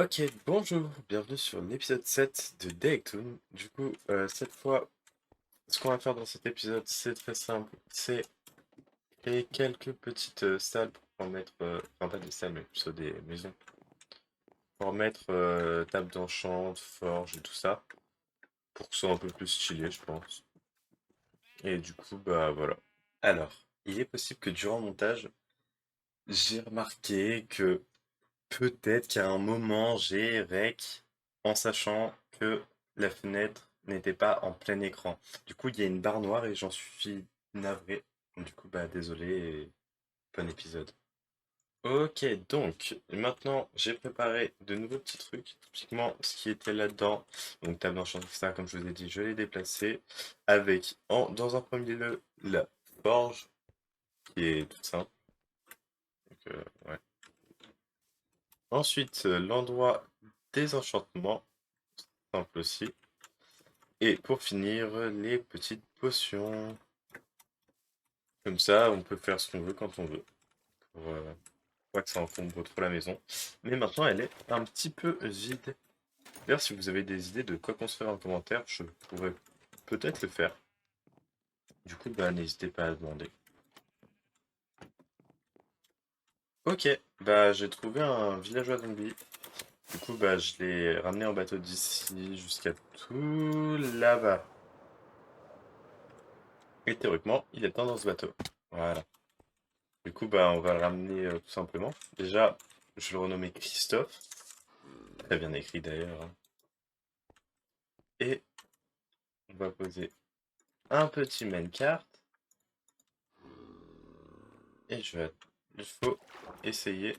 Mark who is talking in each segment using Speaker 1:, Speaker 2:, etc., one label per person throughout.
Speaker 1: Ok, bonjour, bienvenue sur l'épisode 7 de Dayton. Du coup, cette fois, ce qu'on va faire dans cet épisode, c'est très simple. C'est créer quelques petites salles pour mettre, enfin pas des salles, mais plutôt des maisons, pour mettre table d'enchant, forge et tout ça, pour que ce soit un peu plus stylé, je pense. Et du coup, bah voilà. Alors, il est possible que durant le montage, j'ai remarqué que peut-être qu'à un moment, j'ai rec en sachant que la fenêtre n'était pas en plein écran. Du coup, il y a une barre noire et j'en suis navré. Du coup, bah désolé et bon épisode. Ok, donc maintenant j'ai préparé de nouveaux petits trucs. Typiquement, ce qui était là-dedans, donc table d'enchantement, ça, comme je vous ai dit, je l'ai déplacé avec, dans un premier lieu, la forge qui est toute simple. Donc, ouais. Ensuite, l'endroit des enchantements, simple aussi. Et pour finir, les petites potions. Comme ça, on peut faire ce qu'on veut quand on veut. Pour pas que ça encombre trop la maison. Mais maintenant, elle est un petit peu vide. D'ailleurs, si vous avez des idées de quoi construire en commentaire, je pourrais peut-être le faire. Du coup, bah, n'hésitez pas à demander. Ok, bah j'ai trouvé un villageois zombie. Du coup, bah je l'ai ramené en bateau d'ici jusqu'à tout là-bas. Et théoriquement, il est dans ce bateau. Voilà. Du coup, bah, on va le ramener tout simplement. Déjà, je vais le renommer Christophe. Très bien écrit d'ailleurs, hein. Et on va poser un petit minecart. Et il faut essayer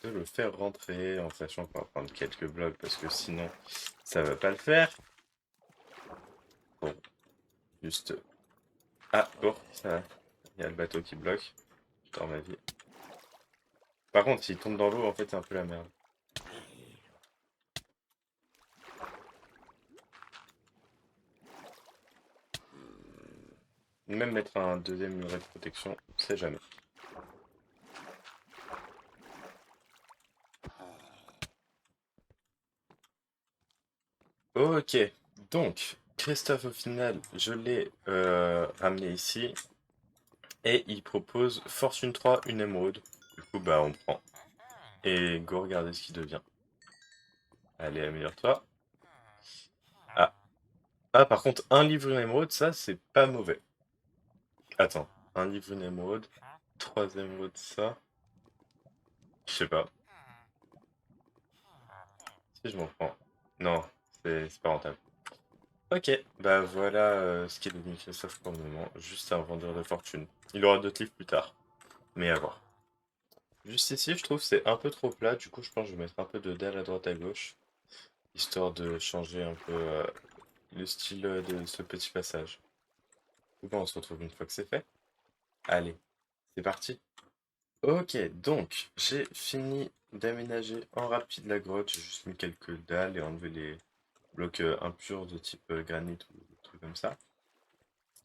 Speaker 1: de le faire rentrer en sachant qu'on va prendre quelques blocs parce que sinon, ça va pas le faire. Bon, juste. Ah, bon, ça. Il y a le bateau qui bloque. Dans ma vie. Par contre, s'il tombe dans l'eau, en fait, c'est un peu la merde. Même mettre un deuxième muret de protection, c'est jamais. Ok, donc Christophe au final, je l'ai ramené ici et il propose Fortune 3, une émeraude. Du coup, bah on prend. Et go regarder ce qu'il devient. Allez, améliore-toi. Ah. Ah, par contre, un livre, une émeraude, ça c'est pas mauvais. Attends, un livre, une émeraude, trois émeraudes, ça. Je sais pas. Si je m'en prends. Non, c'est pas rentable. Ok, bah voilà ce qu'est devenu Christophe pour le moment. Juste un vendeur de fortune. Il aura d'autres livres plus tard, mais à voir. Juste ici, je trouve que c'est un peu trop plat, du coup je pense que je vais mettre un peu de dalle à droite à gauche, histoire de changer un peu le style de ce petit passage. Bon, on se retrouve une fois que c'est fait. Allez, c'est parti. Ok, donc j'ai fini d'aménager en rapide la grotte, j'ai juste mis quelques dalles et enlevé les blocs impurs de type granit ou des trucs comme ça,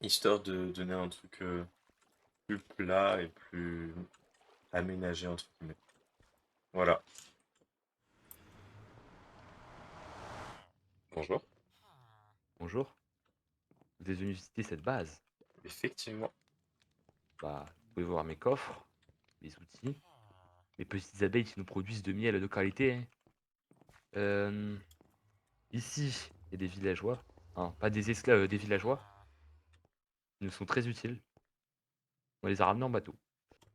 Speaker 1: histoire de donner un truc plus plat et plus aménagé entre guillemets. Voilà. Bonjour.
Speaker 2: Bonjour, vous êtes venu visiter cette base.
Speaker 1: Effectivement.
Speaker 2: Bah, vous pouvez voir mes coffres, mes outils, mes petites abeilles qui nous produisent de miel de qualité, hein. Euh, Ici, il y a des villageois, hein, pas des esclaves, des villageois, qui nous sont très utiles. On les a ramenés en bateau.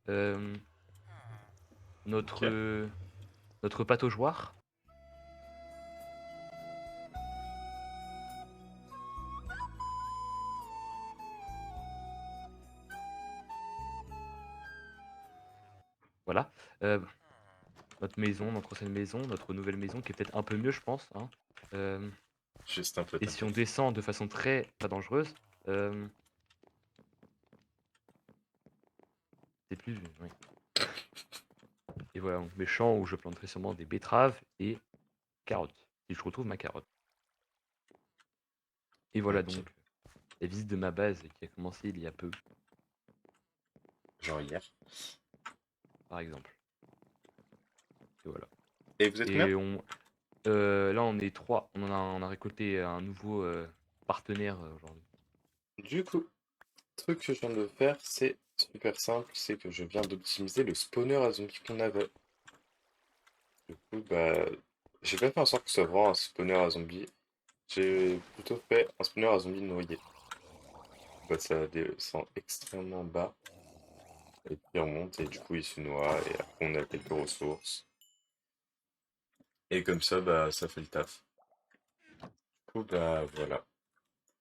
Speaker 2: Euh,
Speaker 1: Ok.
Speaker 2: notre, notre pataugeoire, voilà. Euh, Notre maison, notre ancienne maison, notre nouvelle maison, qui est peut-être un peu mieux, je pense, hein. Euh,
Speaker 1: Juste un peu,
Speaker 2: et si on
Speaker 1: t'inquiète.
Speaker 2: descend de façon très pas dangereuse, euh, c'est plus... Oui. Et voilà, donc mes champs où je planterai sûrement des betteraves et carottes, si je retrouve ma carotte. Et voilà
Speaker 1: Ok.
Speaker 2: donc la visite de ma base qui a commencé il y a peu,
Speaker 1: Genre hier.
Speaker 2: par exemple. Et voilà.
Speaker 1: Et vous êtes combien?
Speaker 2: Et là, on est 3. On a récolté un nouveau partenaire aujourd'hui.
Speaker 1: Du coup, le truc que je viens de faire, c'est super simple, c'est que je viens d'optimiser le spawner à zombies qu'on avait. Du coup, bah, j'ai pas fait en sorte que ce soit vraiment un spawner à zombies. J'ai plutôt fait un spawner à zombies noyés. Bah, ça descend extrêmement bas, et puis il remonte, et du coup il se noie, et après on a quelques ressources. Et comme ça, bah, ça fait le taf. Du coup, bah, voilà.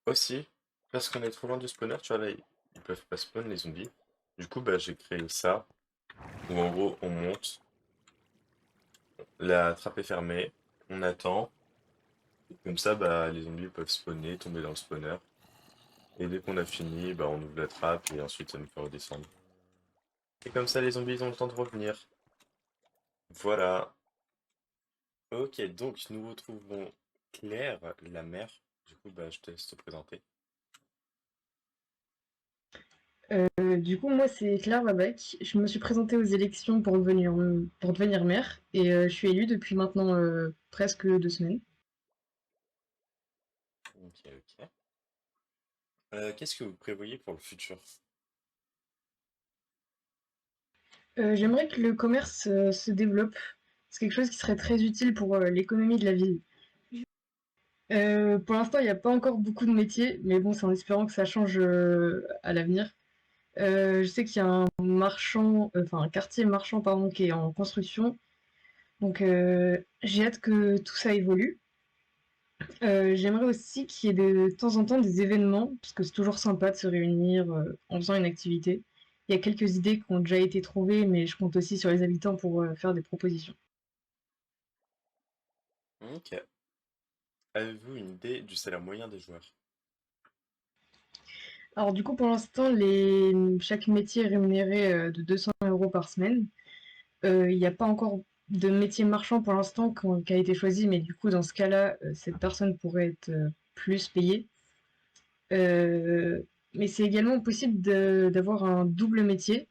Speaker 1: Aussi, parce qu'on est trop loin du spawner, tu vois, là, ils peuvent pas spawn les zombies. Du coup, bah, j'ai créé ça, où en gros, on monte, la trappe est fermée, on attend, et comme ça, bah, les zombies peuvent spawner, tomber dans le spawner. Et dès qu'on a fini, bah, on ouvre la trappe, et ensuite ça nous fait redescendre. Et comme ça, les zombies ils ont le temps de revenir. Voilà. Ok, donc nous retrouvons Claire, la mère. Du coup, bah, je te laisse te présenter.
Speaker 3: Du coup, moi, c'est Claire Babec. Je me suis présentée aux élections pour devenir maire et je suis élue depuis maintenant presque 2 semaines.
Speaker 1: Ok, ok. Qu'est-ce que vous prévoyez pour le futur?
Speaker 3: J'aimerais que le commerce se développe. C'est quelque chose qui serait très utile pour l'économie de la ville. Pour l'instant, il n'y a pas encore beaucoup de métiers, mais bon, c'est en espérant que ça change à l'avenir. Je sais qu'il y a un quartier marchand pardon, qui est en construction. Donc j'ai hâte que tout ça évolue. J'aimerais aussi qu'il y ait de temps en temps des événements, parce que c'est toujours sympa de se réunir en faisant une activité. Il y a quelques idées qui ont déjà été trouvées, mais je compte aussi sur les habitants pour faire des propositions.
Speaker 1: Ok. Avez-vous une idée du salaire moyen des joueurs?
Speaker 3: Alors du coup, pour l'instant, chaque métier est rémunéré de 200 euros par semaine. Il n'y a pas encore de métier marchand pour l'instant qui a été choisi, mais du coup, dans ce cas-là, cette personne pourrait être plus payée. Euh, mais c'est également possible d'avoir un double métier.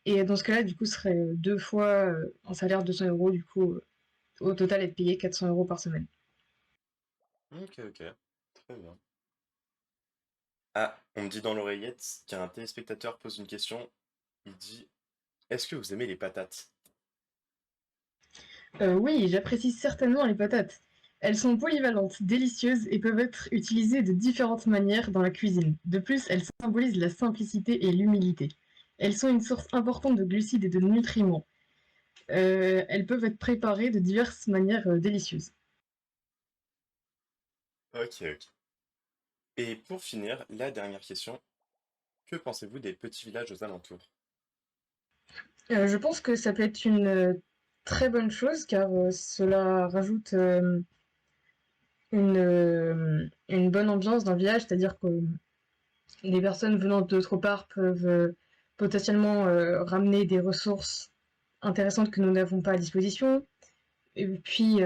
Speaker 3: Et dans ce cas-là, du coup, ce serait 2 fois un salaire de 200 euros, du coup, au total, être payé 400 euros par semaine.
Speaker 1: Ok, ok. Très bien. Ah, on me dit dans l'oreillette qu'un téléspectateur pose une question. Il dit, est-ce que vous aimez les patates?
Speaker 3: Oui, j'apprécie certainement les patates. Elles sont polyvalentes, délicieuses et peuvent être utilisées de différentes manières dans la cuisine. De plus, elles symbolisent la simplicité et l'humilité. Elles sont une source importante de glucides et de nutriments. Elles peuvent être préparées de diverses manières délicieuses.
Speaker 1: Ok, ok. Et pour finir, la dernière question. Que pensez-vous des petits villages aux alentours?
Speaker 3: Je pense que ça peut être une très bonne chose car cela rajoute une bonne ambiance dans le village, c'est-à-dire que les personnes venant d'autre part peuvent potentiellement ramener des ressources intéressantes que nous n'avons pas à disposition. Et puis,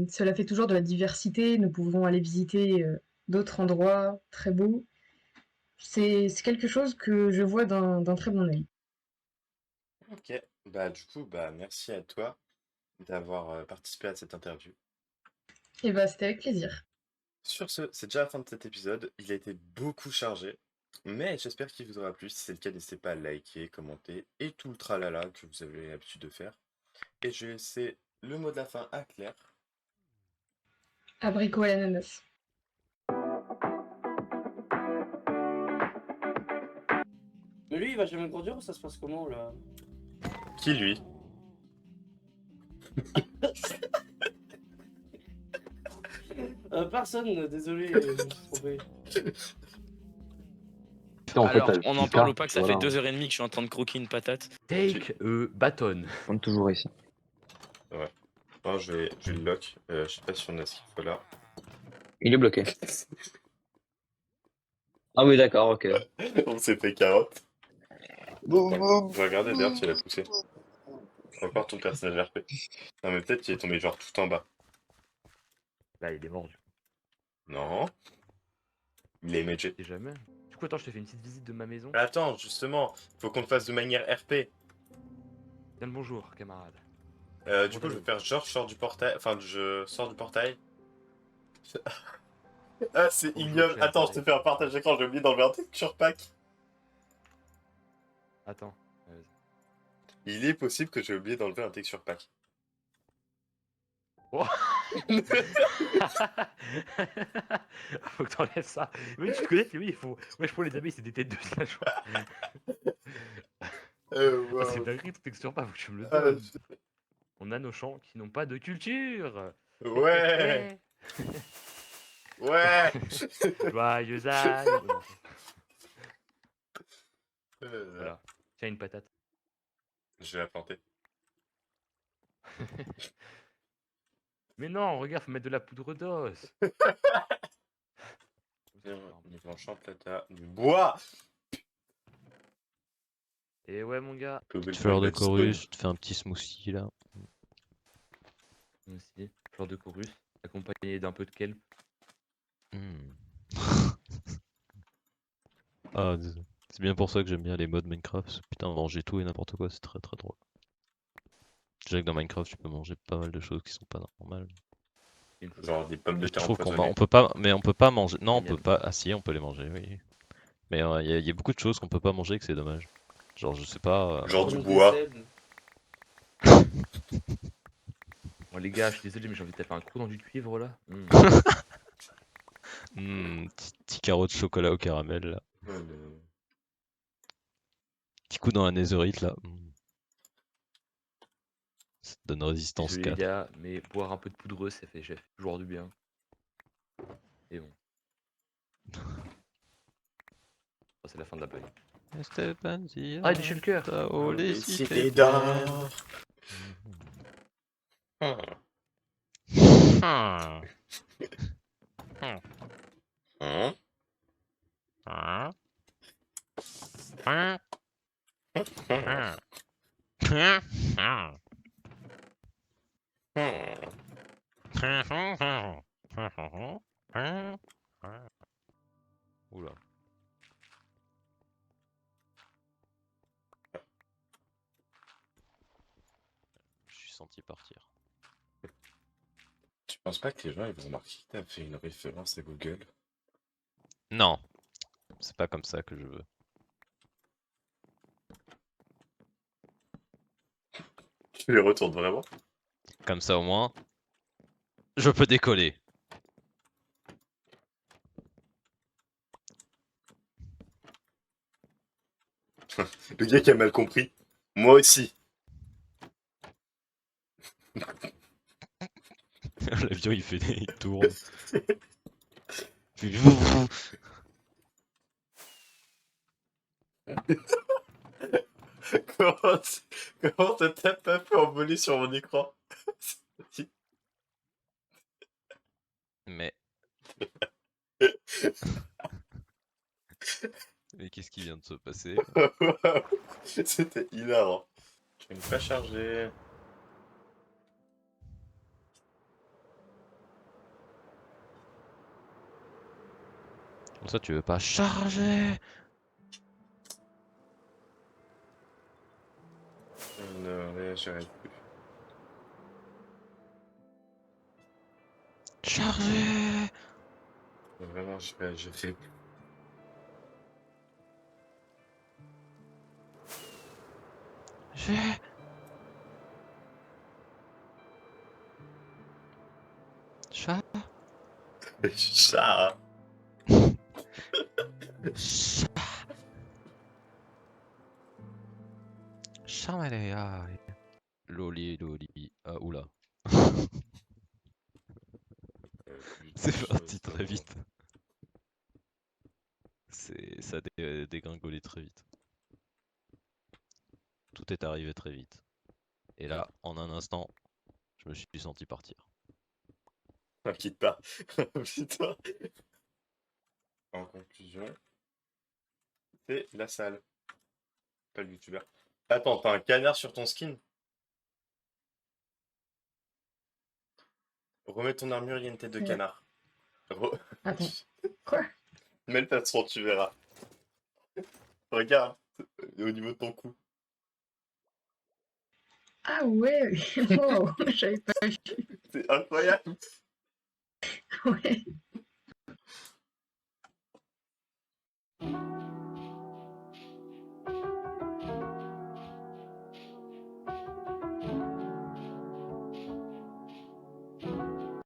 Speaker 3: cela fait toujours de la diversité. Nous pouvons aller visiter d'autres endroits très beaux. C'est quelque chose que je vois d'un très bon œil.
Speaker 1: Ok. Bah, du coup, bah, merci à toi d'avoir participé à cette interview.
Speaker 3: Et bah, c'était avec plaisir.
Speaker 1: Sur ce, c'est déjà la fin de cet épisode. Il a été beaucoup chargé, mais j'espère qu'il vous aura plu. Si c'est le cas, n'hésitez pas à liker, commenter et tout le tralala que vous avez l'habitude de faire. Et je vais laisser le mot de la fin à Claire.
Speaker 3: Abricot à l'ananas.
Speaker 4: Mais lui, il va jamais grandir ou ça se passe comment là?
Speaker 1: Qui lui?
Speaker 4: Personne, désolé, je me suis trompé.
Speaker 5: Putain, en fait,
Speaker 6: Alors,
Speaker 5: t'as
Speaker 6: on en
Speaker 5: le
Speaker 6: parle
Speaker 5: cas,
Speaker 6: ou pas que ça
Speaker 5: voilà,
Speaker 6: fait 2h30 que je suis en train de croquer une patate.
Speaker 2: Take a baton.
Speaker 5: on est toujours ici.
Speaker 1: Ouais. Non, je vais le lock. Je sais pas si on a ce qu'il faut là.
Speaker 5: Il est bloqué. Ah oui, d'accord, ok.
Speaker 1: On s'est fait carotte. Je regardais d'ailleurs, tu l'as poussé. Encore ton personnage RP. Non, mais peut-être qu'il est tombé genre tout en bas.
Speaker 2: Là, il est mort, du coup.
Speaker 1: Non, il est imagé.
Speaker 2: C'est jamais. Du coup, attends, je te fais une petite visite de ma maison.
Speaker 1: Attends, justement, faut qu'on le fasse de manière RP.
Speaker 2: Bien le bonjour, camarade.
Speaker 1: Du coup, je vais faire genre, je sors du portail. Enfin, je sors du portail. Ah, c'est
Speaker 2: Faut que je
Speaker 1: ignoble.
Speaker 2: check,
Speaker 1: Attends, je te
Speaker 2: allez.
Speaker 1: fais un partage d'écran, j'ai oublié d'enlever un texture pack.
Speaker 2: Attends. Vas-y.
Speaker 1: Il est possible que j'ai oublié d'enlever un texture pack.
Speaker 2: Oh. Faut que t'enlèves ça. Oui, tu connais, oui, il faut. Ouais, je prends les abeilles, c'est des têtes de singe. Ah, c'est
Speaker 1: Wow.
Speaker 2: dingue, ton texture pas, faut que tu me le
Speaker 1: Ah,
Speaker 2: donnes. On a nos champs qui n'ont pas de culture.
Speaker 1: ouais. Ouais.
Speaker 2: Joyeux anniversaire. Non,
Speaker 1: Euh,
Speaker 2: voilà. Tiens, une patate.
Speaker 1: Je vais la planter.
Speaker 2: Mais non, regarde, faut mettre de la poudre d'os.
Speaker 1: Niveau enchant, plata, du bois.
Speaker 2: Et ouais, mon gars.
Speaker 7: Petite fleur de chorus, je te fais un petit smoothie là.
Speaker 2: Moi aussi. Fleur de chorus, accompagné d'un peu de kelp.
Speaker 7: Hmm. Ah, c'est bien pour ça que j'aime bien les mods Minecraft. Parce que, putain, manger tout et n'importe quoi, c'est très très drôle. Déjà que dans Minecraft, tu peux manger pas mal de choses qui sont pas normales.
Speaker 2: Une chose.
Speaker 1: Genre des pommes de
Speaker 7: Je
Speaker 1: terre
Speaker 7: trouve
Speaker 1: empoisonnées.
Speaker 7: on peut pas, mais on peut pas manger. Non, on
Speaker 2: Miam.
Speaker 7: peut pas. Ah si, on peut les manger, oui. Mais il y a beaucoup de choses qu'on peut pas manger et que c'est dommage. Genre, je sais pas.
Speaker 1: Genre du
Speaker 4: Comme
Speaker 1: bois.
Speaker 4: des sèves.
Speaker 2: Bon, les gars, je suis désolé, mais j'ai envie de taper un coup dans du cuivre là.
Speaker 7: Petit carreau de chocolat au caramel là.
Speaker 1: Ouais, mais-
Speaker 7: Petit coup dans la netherite là. Ça te donne résistance
Speaker 2: Désolé, les
Speaker 7: 4.
Speaker 2: gars, mais boire un peu de poudreux, ça fait toujours du bien. Et bon. Oh, c'est la fin de la blague. Ah, des shulkers.
Speaker 7: Oh,
Speaker 1: Les
Speaker 7: les
Speaker 1: cités
Speaker 7: cités
Speaker 1: d'or.
Speaker 7: d'or.
Speaker 1: Hein?
Speaker 7: Oula. Je suis senti partir.
Speaker 1: Tu penses pas que les gens ils vont remarquer que t'as fait une référence à Google?
Speaker 7: Non, c'est pas comme ça que je veux.
Speaker 1: Tu les retournes vraiment?
Speaker 7: Comme ça au moins, je peux décoller.
Speaker 1: Le gars qui a mal compris. Moi aussi.
Speaker 7: L'avion il tourne.
Speaker 1: Comment t'as pas fait envoler sur mon écran?
Speaker 7: Mais. Mais qu'est-ce qui vient de se passer?
Speaker 1: C'était hilarant. Je vais pas charger.
Speaker 7: Comme ça tu veux pas charger?
Speaker 1: Je ne réagirai plus.
Speaker 7: Charger!
Speaker 1: Vraiment, je réagirai plus.
Speaker 7: J'ai. Chat.
Speaker 1: Chat.
Speaker 7: Chat. Charmaléa. Loli, loli. Ah, oula. C'est parti très vite. Ça a dégringolé très vite. Tout est arrivé très vite. Et là, en un instant, je me suis senti partir.
Speaker 1: T'inquiète pas. Putain. En conclusion, c'est la salle. Pas le youtubeur. Attends, t'as un canard sur ton skin? Remets ton armure, il y a une tête de
Speaker 3: Ouais.
Speaker 1: canard. Re-
Speaker 3: Attends. Quoi?
Speaker 1: Mets le patron, tu verras. Regarde, au niveau de ton cou.
Speaker 3: Ah ouais, wow, j'avais pas vu.
Speaker 1: C'est incroyable.
Speaker 3: Ouais.